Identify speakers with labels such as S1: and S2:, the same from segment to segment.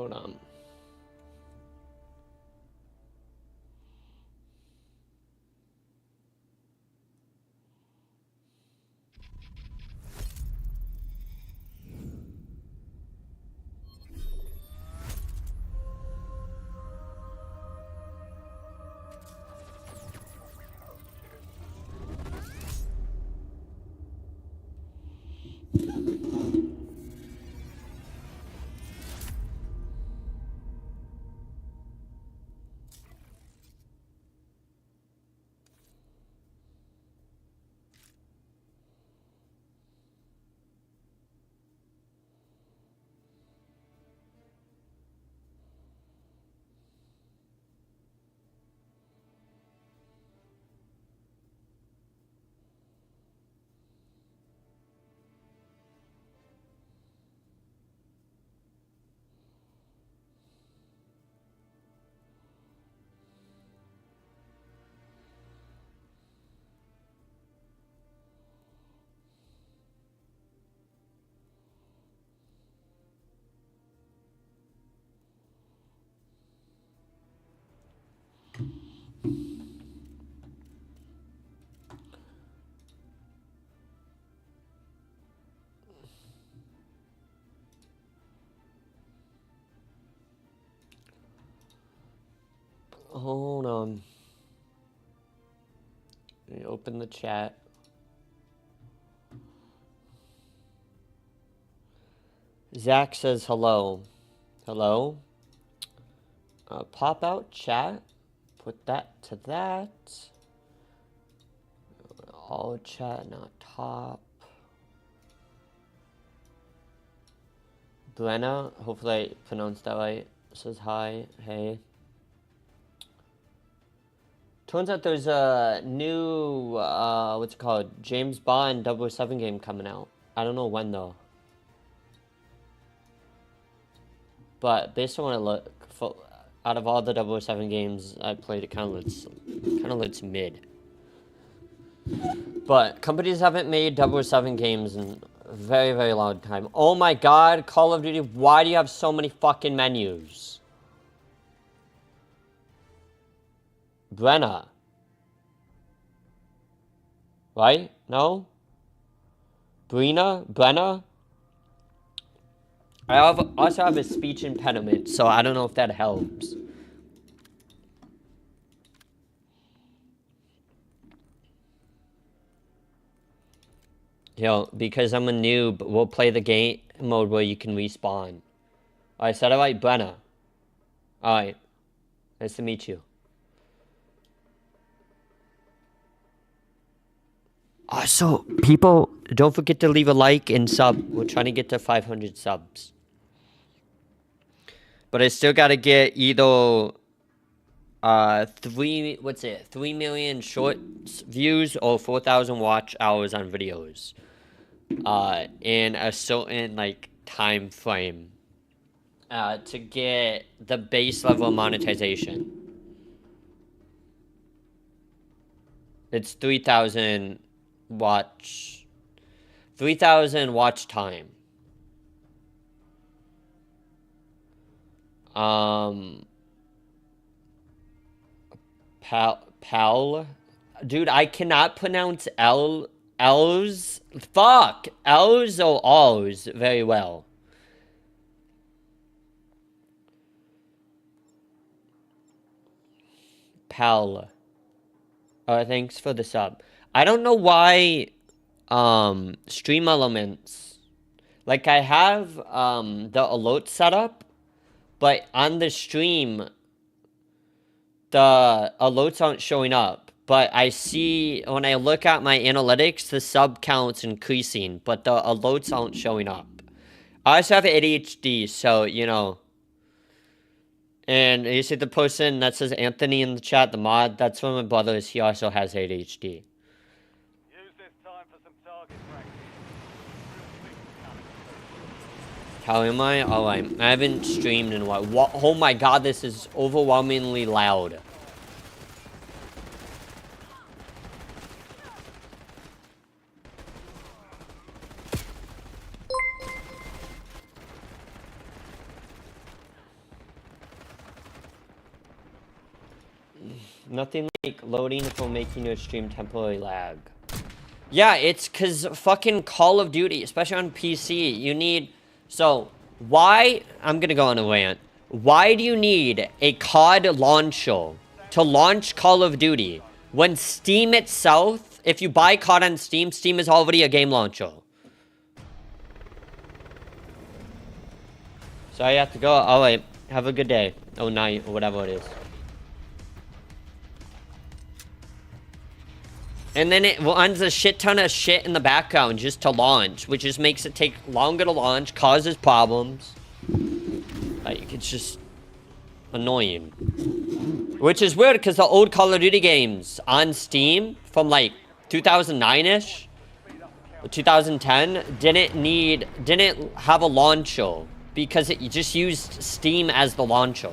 S1: Hold on. Hold on. Let me open the chat. Zach says hello. Hello. Pop out chat. Put that to that. All chat, not top. Blenna, hopefully I pronounced that right, says hi. Hey. Turns out there's a new, what's it called? James Bond 007 game coming out. I don't know when though. But based on what it look, out of all the 007 games I played, it kind of looks mid. But companies haven't made 007 games in a very, very long time. Oh my god, Call of Duty, why do you have so many fucking menus? Brenna. Right? No? Brenna? I also have a speech impediment, so I don't know if that helps. Yo, because I'm a noob, we'll play the game mode where you can respawn. Alright, said I right, Brenna. Alright. Nice to meet you. Also, people, don't forget to leave a like and sub. We're trying to get to 500 subs. But I still gotta get either 3 million short views or 4,000 watch hours on videos. In a certain like time frame. To get the base level monetization. It's 3,000 watch time. Pal, dude, I cannot pronounce L's or R's very well. Pal. Thanks for the sub. I don't know why Stream Elements, like I have the alert set up, but on the stream the alerts aren't showing up. But I see when I look at my analytics, the sub count's increasing, but the alerts aren't showing up. I also have ADHD, so you know. And you see the person that says Anthony in the chat, the mod, that's one of my brothers. He also has ADHD.
S2: Use this time for some target practice.
S1: How am I? Oh, I haven't streamed in a while. What? Oh my god, this is overwhelmingly loud. Nothing like loading for making your stream temporarily lag. Yeah, it's because fucking Call of Duty, especially on PC, you need... So, why... I'm gonna go on a rant. Why do you need a COD launcher to launch Call of Duty when Steam itself, if you buy COD on Steam, Steam is already a game launcher? So I have to go. Alright, have a good day. Or night, or whatever it is. And then it runs a shit ton of shit in the background just to launch, which just makes it take longer to launch, causes problems. Like, it's just annoying. Which is weird, because the old Call of Duty games on Steam from, like, 2009-ish, or 2010, didn't have a launcher, because it just used Steam as the launcher.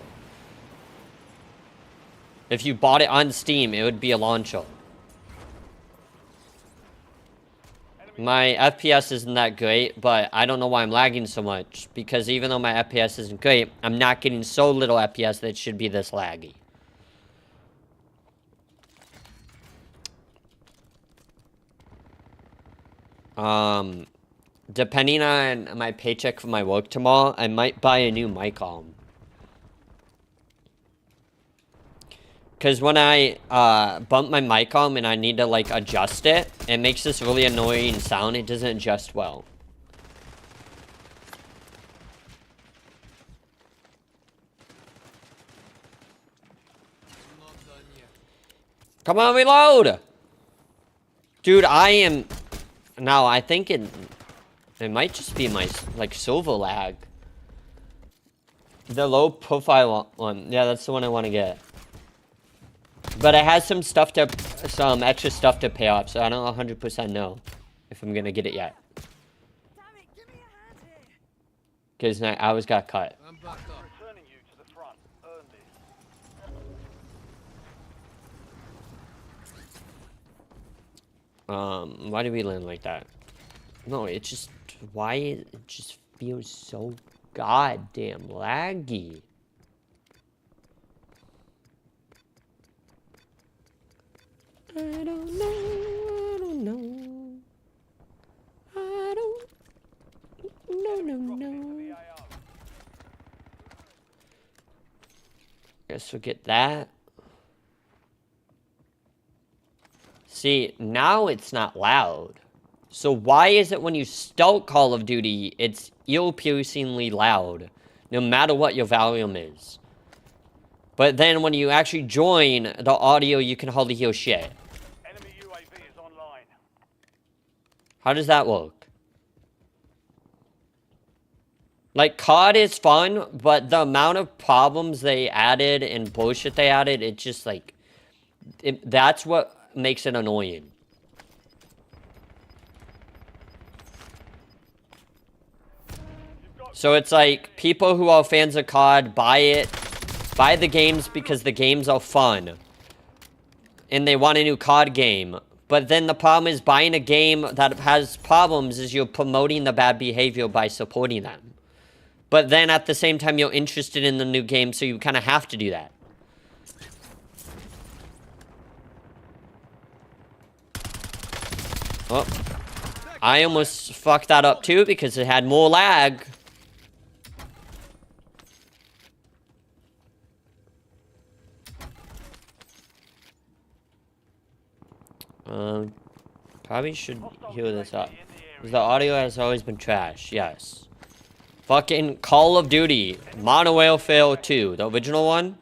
S1: If you bought it on Steam, it would be a launcher. My FPS isn't that great, but I don't know why I'm lagging so much. Because even though my FPS isn't great, I'm not getting so little FPS that it should be this laggy. Depending on my paycheck for my work tomorrow, I might buy a new mic arm. Because when I bump my mic arm and I need to, like, adjust it, it makes this really annoying sound. It doesn't adjust well. Come on, reload! Dude, I am... Now, I think it might just be my, like, silver lag. The low profile one. Yeah, that's the one I want to get. But it has some extra stuff to pay off, so I don't 100% know if I'm gonna get it yet. Because I always got cut. Why do we land like that? No, it just... Why it just feels so goddamn laggy. I don't know. No. Guess we'll get that. See, now it's not loud. So why is it when you start Call of Duty, it's ear-piercingly loud, no matter what your volume is? But then when you actually join the audio, you can hardly hear shit.
S2: Enemy UAV is online.
S1: How does that work? Like, COD is fun, but the amount of problems they added and bullshit they added, it just, like... that's what makes it annoying. So it's like, people who are fans of COD buy the games because the games are fun. And they want a new COD game. But then the problem is buying a game that has problems is you're promoting the bad behavior by supporting them. But then at the same time, you're interested in the new game, so you kind of have to do that. Oh. I almost fucked that up too because it had more lag. Probably should heal this up. The audio has always been trash, yes. Fucking Call of Duty, Modern Warfare 2, the original one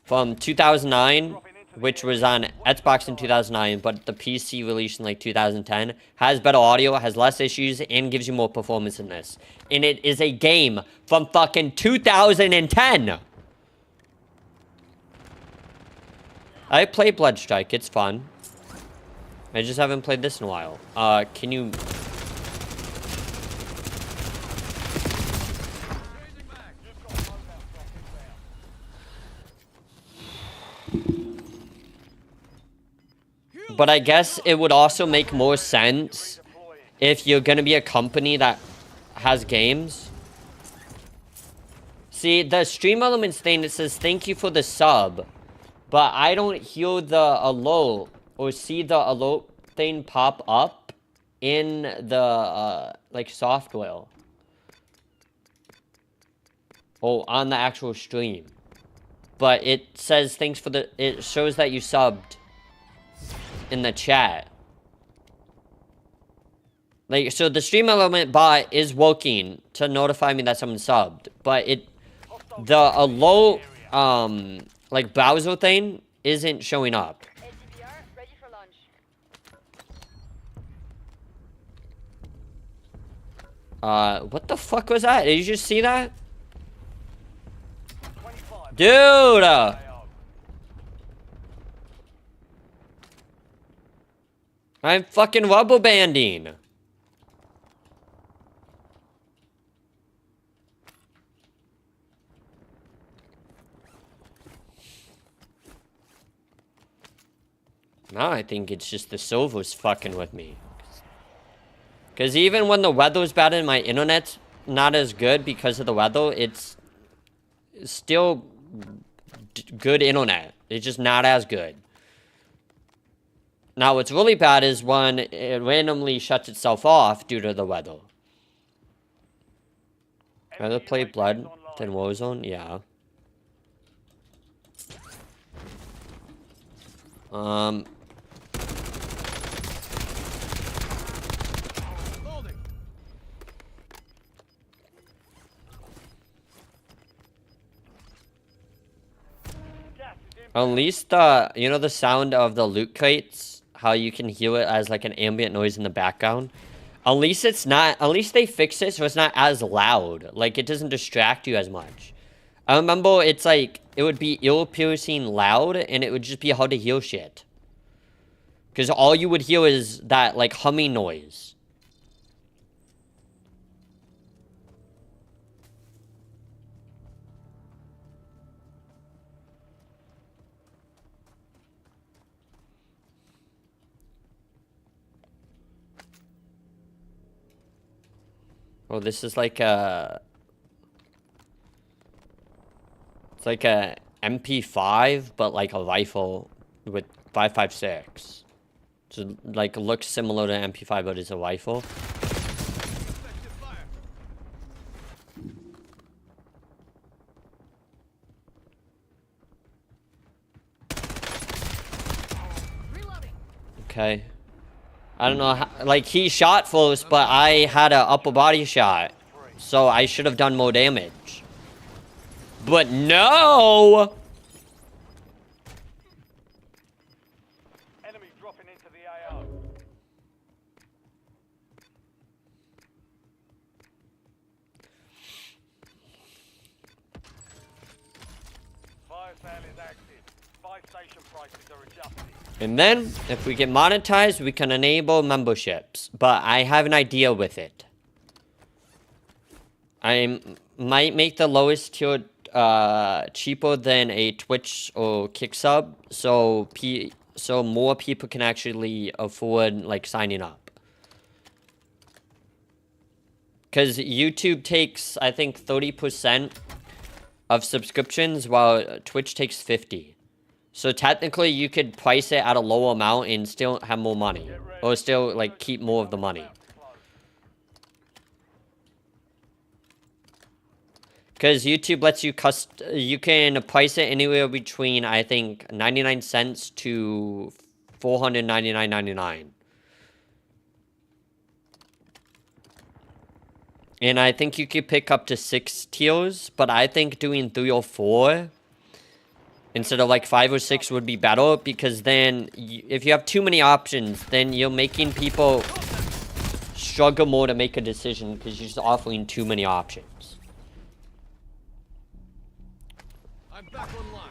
S1: from 2009, which was on Xbox in 2009, but the PC released in like 2010, has better audio, has less issues, and gives you more performance in this. And it is a game from fucking 2010! I play Bloodstrike, it's fun. I just haven't played this in a while. Can you... But I guess it would also make more sense if you're gonna be a company that has games. See, the Stream Elements thing that says, thank you for the sub. but I don't hear the alert or see the alert thing pop up in the like software or on the actual stream. But it says thanks for the, it shows that you subbed in the chat. Like, so the stream element bot is working to notify me that someone subbed, but the alert, like browser thing isn't showing up.
S3: ATPR, ready for launch.
S1: What the fuck was that? Did you just see that?
S2: 25.
S1: Dude!
S2: AO.
S1: I'm fucking rubber banding. Now I think it's just the server's fucking with me. Because even when the weather's bad and my internet's not as good because of the weather, it's still good internet. It's just not as good. Now what's really bad is when it randomly shuts itself off due to the weather. Rather play Blood than Warzone? Yeah. At least the, you know the sound of the loot crates? How you can hear it as like an ambient noise in the background? At least it's not, at least they fixed it so it's not as loud. Like, it doesn't distract you as much. I remember it's like, it would be ear-piercing loud and it would just be hard to hear shit. Because all you would hear is that, like, humming noise. Oh, this is like a... It's like a MP5, but like a rifle with 5.56. So, like, looks similar to MP5, but it's a rifle. Okay. I don't know how, like, he shot first, but I had an upper body shot. So I should have done more damage. But no!
S2: Enemy dropping into the AO. Fire sale is active. Buy station prices are adjusted.
S1: And then, if we get monetized, we can enable memberships. But I have an idea with it. I might make the lowest tier cheaper than a Twitch or Kick sub, so more people can actually afford, like, signing up. Because YouTube takes, I think, 30% of subscriptions, while Twitch takes 50%. So technically, you could price it at a lower amount and still have more money. Or still, like, keep more of the money. Because YouTube lets you you can price it anywhere between, I think, 99 cents to $499.99. And I think you could pick up to 6 tiers, but I think doing 3 or 4... instead of like 5 or 6 would be better, because then if you have too many options, then you're making people struggle more to make a decision because you're just offering too many options.
S2: I'm back online.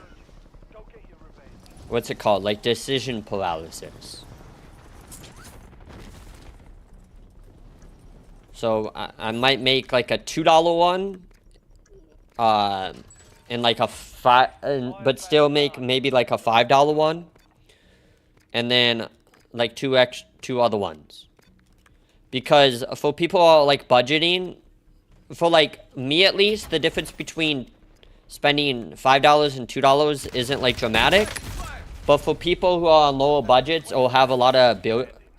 S2: Go get your revenge.
S1: What's it called? Like decision paralysis. So I might make like a $2 one, and like a but still make maybe like a $5 one, and then like two other ones. Because for people who are like budgeting, for like me at least, the difference between spending $5 and $2 isn't like dramatic. But for people who are on lower budgets or have a lot of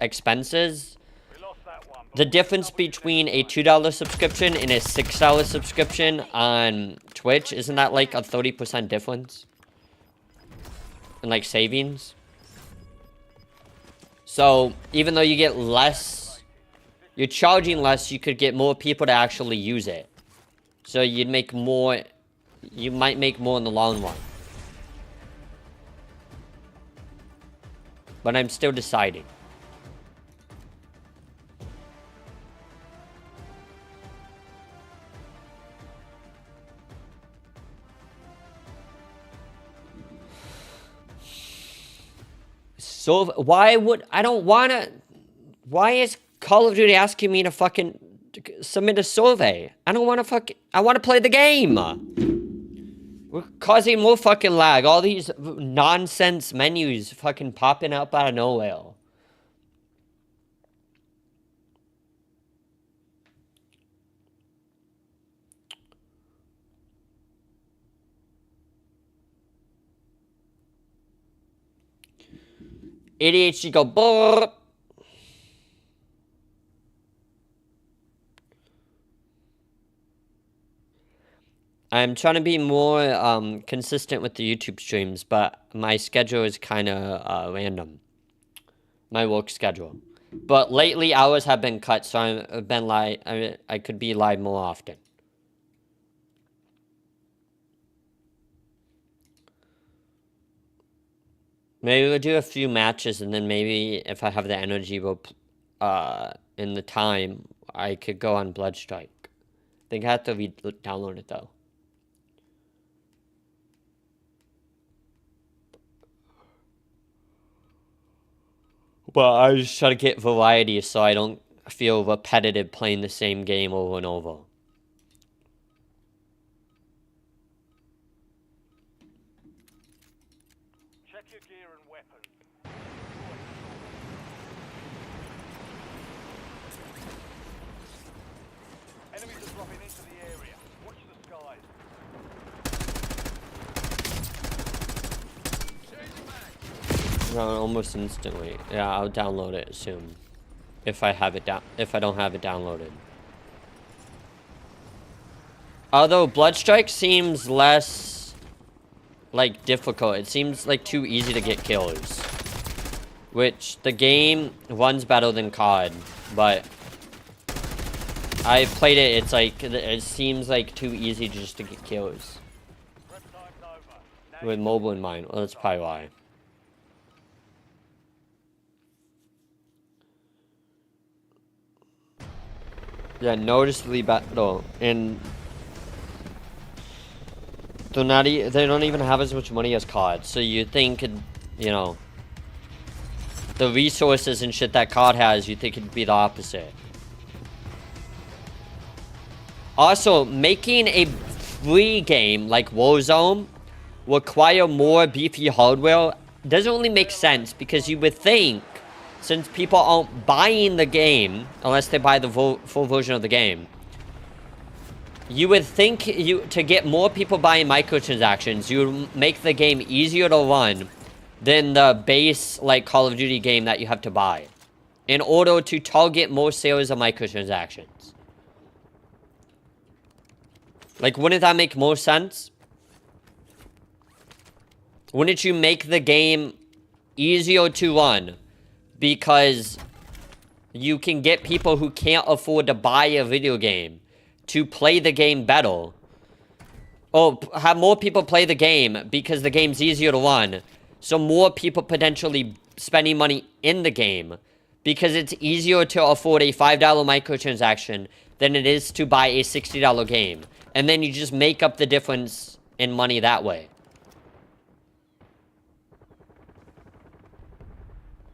S1: expenses,
S2: We lost that one.
S1: the difference between a $2 subscription and a $6 subscription on Twitch, isn't that like a 30% difference? In like savings? So even though you get less, you're charging less, you could get more people to actually use it. So you'd make more, you might make more in the long run. But I'm still deciding. So why would I don't wanna? Why is Call of Duty asking me to fucking submit a survey? I don't wanna I wanna play the game. We're causing more fucking lag. All these nonsense menus fucking popping up out of nowhere. ADHD go brrr. I'm trying to be more consistent with the YouTube streams, but my schedule is kind of random. My work schedule. But lately hours have been cut, so I've been live. I could be live more often. Maybe we'll do a few matches, and then maybe if I have the energy, in the time, I could go on Bloodstrike. I think I have to download it though. But I just try to get variety so I don't feel repetitive playing the same game over and over.
S2: Check your gear and weapons. Enemies are dropping into the area. Watch the skies.
S1: Almost instantly. Yeah, I'll download it soon. If I have it if I don't have it downloaded. Although Bloodstrike seems less like difficult. It seems like too easy to get kills. Which the game runs better than COD, but I played it, it's like it seems like too easy just to get kills.
S2: Prep time's over. Now
S1: With mobile in mind. Well, that's probably why. Yeah, noticeably better. And they don't even have as much money as COD. So you think, you know, the resources and shit that COD has, you think it'd be the opposite. Also, making a free game like Warzone require more beefy hardware doesn't really make sense, because you would think, since people aren't buying the game, unless they buy the full version of the game, you would think to get more people buying microtransactions, you would make the game easier to run than the base, like, Call of Duty game that you have to buy, in order to target more sales of microtransactions. Like, wouldn't that make more sense? Wouldn't you make the game easier to run because you can get people who can't afford to buy a video game to play the game better? Or have more people play the game because the game's easier to run, so more people potentially spending money in the game because it's easier to afford a $5 microtransaction than it is to buy a $60 game. And then you just make up the difference in money that way.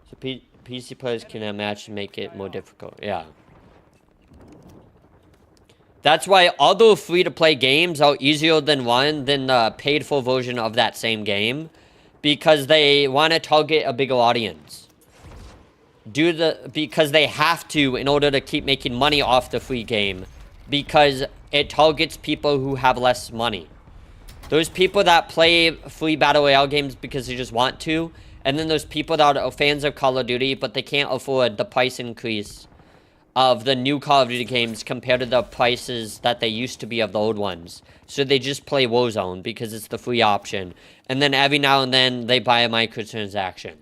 S1: So PC players can match and make it more difficult. Yeah. That's why other free-to-play games are easier than the paid-for version of that same game, because they want to target a bigger audience. Because they have to in order to keep making money off the free game, because it targets people who have less money. Those people that play free Battle Royale games because they just want to, and then those people that are fans of Call of Duty, but they can't afford the price increase of the new Call of Duty games compared to the prices that they used to be of the old ones. So they just play Warzone because it's the free option. And then every now and then they buy a microtransaction.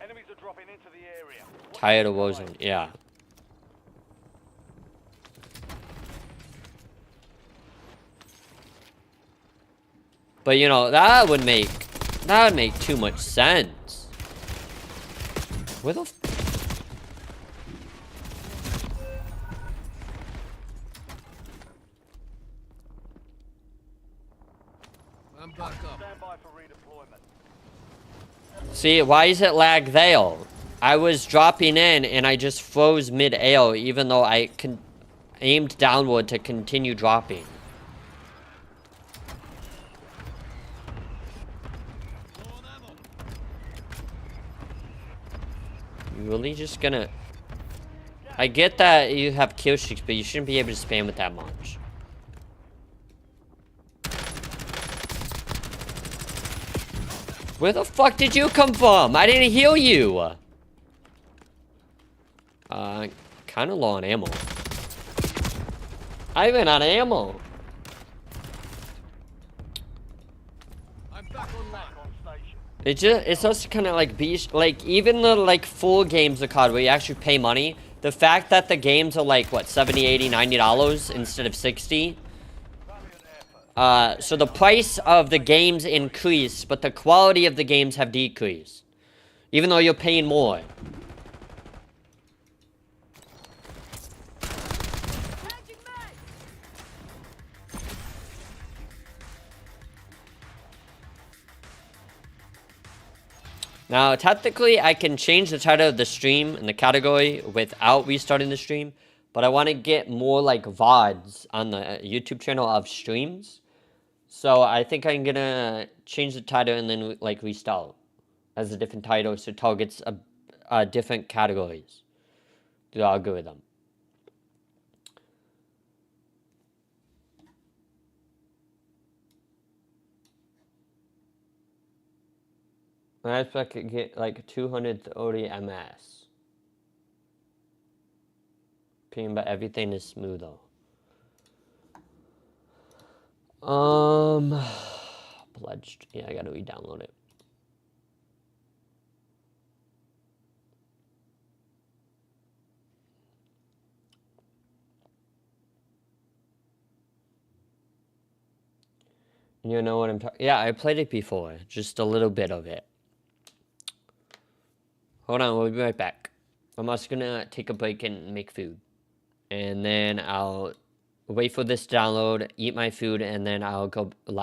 S2: Enemies are dropping into the area.
S1: Tired of Warzone, yeah. But you know, that would make too much sense. Where the
S4: I'm back up.
S2: Stand by for redeployment.
S1: See, why is it lag there? I was dropping in and I just froze mid-air even though I aimed downward to continue dropping. You really just gonna... I get that you have kill streaks, but you shouldn't be able to spam it that much. Where the fuck did you come from? I didn't heal you. Kind of low on ammo. I ran out of ammo.
S4: I'm back online.
S2: On station.
S1: It's also kind of like like even the like full games of COD where you actually pay money. The fact that the games are like what 70, 80, 90 dollars instead of 60. So the price of the games increase, but the quality of the games have decreased, even though you're paying more. Now, technically, I can change the title of the stream and the category without restarting the stream, but I want to get more, like, VODs on the YouTube channel of streams. So, I think I'm gonna change the title and then, like, restart as a different title so it targets different categories through the algorithm. I expect to get like 230 ms. But everything is smooth though. Pledged. Yeah, I gotta re-download it. You know what I'm talking? Yeah, I played it before, just a little bit of it. Hold on, we'll be right back. I'm also gonna take a break and make food. And then I'll wait for this to download, eat my food, and then I'll go live.